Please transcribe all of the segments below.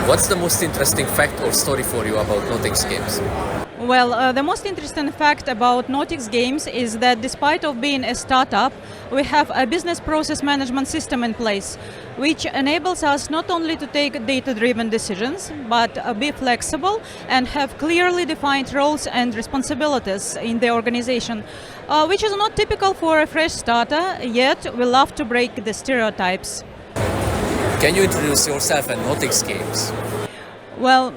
What's the most interesting fact or story for you about NOTiX Games? Well, the most interesting fact about NOTiX Games is that despite of being a startup, we have a business process management system in place, which enables us not only to take data-driven decisions, but be flexible and have clearly defined roles and responsibilities in the organization, which is not typical for a fresh starter, yet we love to break the stereotypes. Can you introduce yourself and NOTiX Games? Well,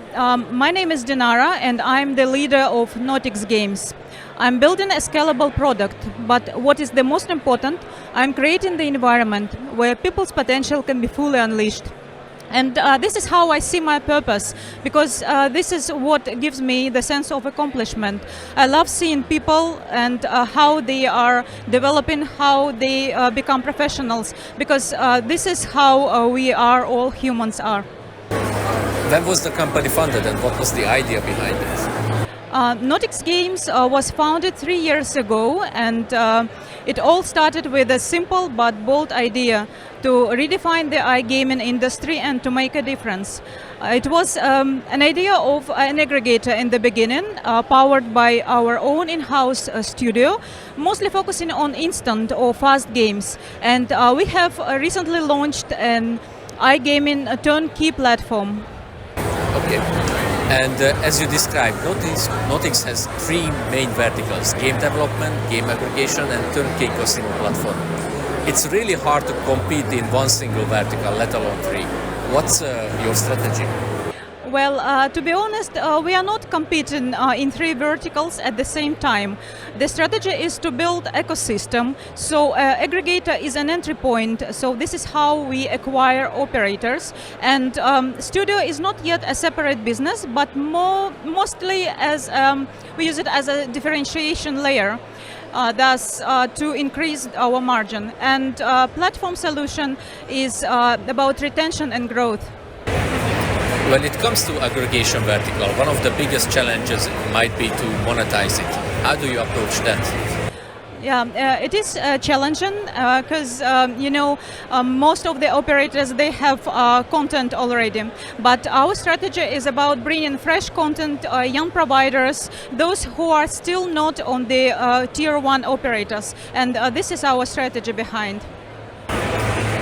my name is Dinara and I'm the leader of NOTiX Games. I'm building a scalable product, but what is the most important, I'm creating the environment where people's potential can be fully unleashed. And this is how I see my purpose, because this is what gives me the sense of accomplishment. I love seeing people and how they are developing, how they become professionals, because this is how we are, all humans are. When was the company founded and what was the idea behind it? NOTiX Games was founded 3 years ago, and it all started with a simple but bold idea to redefine the iGaming industry and to make a difference. It was an idea of an aggregator in the beginning, powered by our own in-house studio, mostly focusing on instant or fast games. And we have recently launched an iGaming turnkey platform. Okay. And as you described, NOTiX has three main verticals: game development, game aggregation, and turnkey casino platform. It's really hard to compete in one single vertical, let alone three. What's your strategy? Well, to be honest, we are not competing in three verticals at the same time. The strategy is to build ecosystem. So aggregator is an entry point. So this is how we acquire operators. And studio is not yet a separate business, but mostly as we use it as a differentiation layer. Thus to increase our margin. And platform solution is about retention and growth. When it comes to aggregation vertical, one of the biggest challenges might be to monetize it. How do you approach that? Yeah, it is challenging because most of the operators, they have content already. But our strategy is about bringing fresh content, young providers, those who are still not on the tier 1 operators. And this is our strategy behind.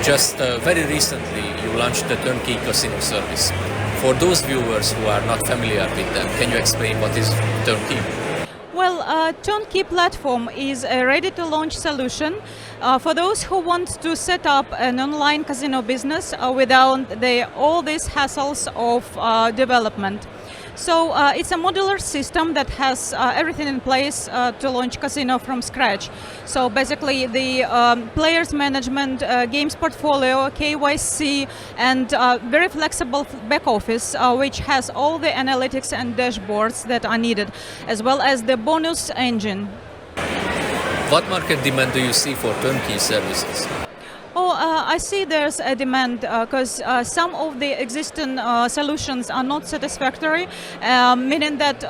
Just very recently, you launched the Turnkey casino service. For those viewers who are not familiar with them, can you explain what is Turnkey? Well, Turnkey platform is a ready-to-launch solution for those who want to set up an online casino business without all these hassles of development. So it's a modular system that has everything in place to launch casino from scratch. So basically the players management, games portfolio, KYC, and very flexible back office, which has all the analytics and dashboards that are needed, as well as the bonus engine. What market demand do you see for turnkey services? I see there's a demand because some of the existing solutions are not satisfactory, meaning that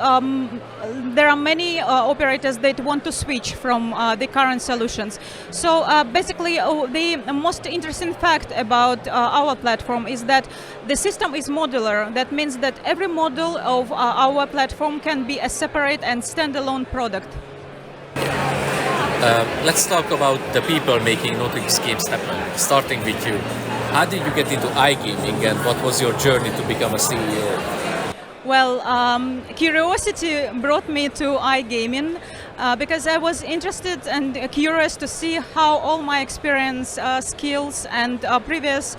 there are many operators that want to switch from the current solutions. So basically, the most interesting fact about our platform is that the system is modular. That means that every module of our platform can be a separate and standalone product. Let's talk about the people making NOTiX Games happen, starting with you. How did you get into iGaming and what was your journey to become a CEO? Well, curiosity brought me to iGaming because I was interested and curious to see how all my experience, skills and previous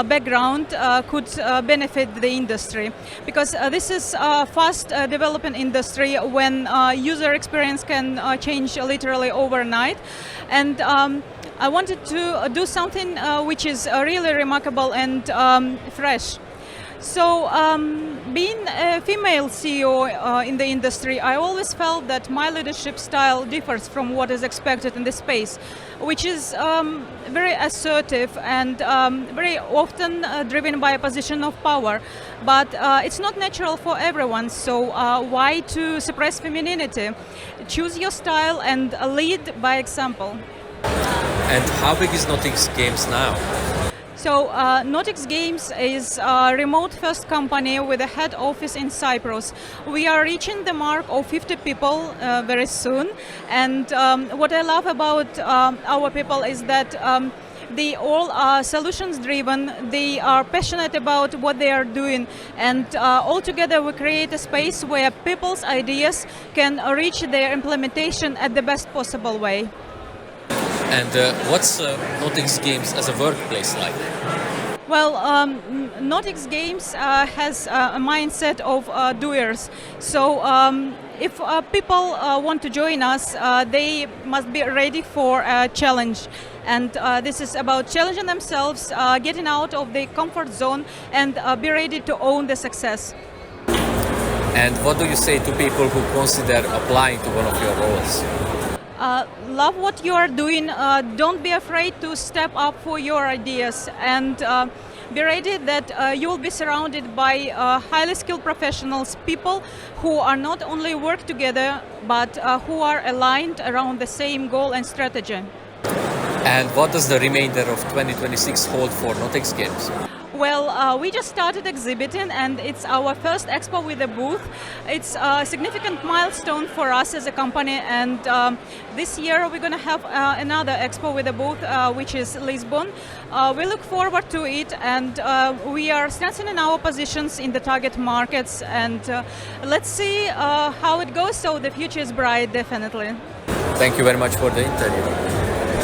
background could benefit the industry, because this is a fast developing industry when user experience can change literally overnight, and I wanted to do something which is really remarkable and fresh. So being a female CEO in the industry, I always felt that my leadership style differs from what is expected in this space, which is very assertive and very often driven by a position of power. But it's not natural for everyone, so why to suppress femininity? Choose your style and lead by example. And how big is NOTiX Games now? So NOTiX Games is a remote-first company with a head office in Cyprus. We are reaching the mark of 50 people very soon. And what I love about our people is that they all are solutions driven, they are passionate about what they are doing, and all together we create a space where people's ideas can reach their implementation at the best possible way. And what's NOTiX Games as a workplace like? Well, NOTiX Games has a mindset of doers. So if people want to join us, they must be ready for a challenge. And this is about challenging themselves, getting out of the comfort zone, and be ready to own the success. And what do you say to people who consider applying to one of your roles? Love what you are doing. Don't be afraid to step up for your ideas, and be ready that you will be surrounded by highly skilled professionals, people who are not only work together, but who are aligned around the same goal and strategy. And what does the remainder of 2026 hold for NOTiX Games? Well, we just started exhibiting, and it's our first expo with a booth. It's a significant milestone for us as a company, and this year we're going to have another expo with a booth, which is Lisbon. We look forward to it, and we are strengthening our positions in the target markets, and let's see how it goes. So the future is bright, definitely. Thank you very much for the interview.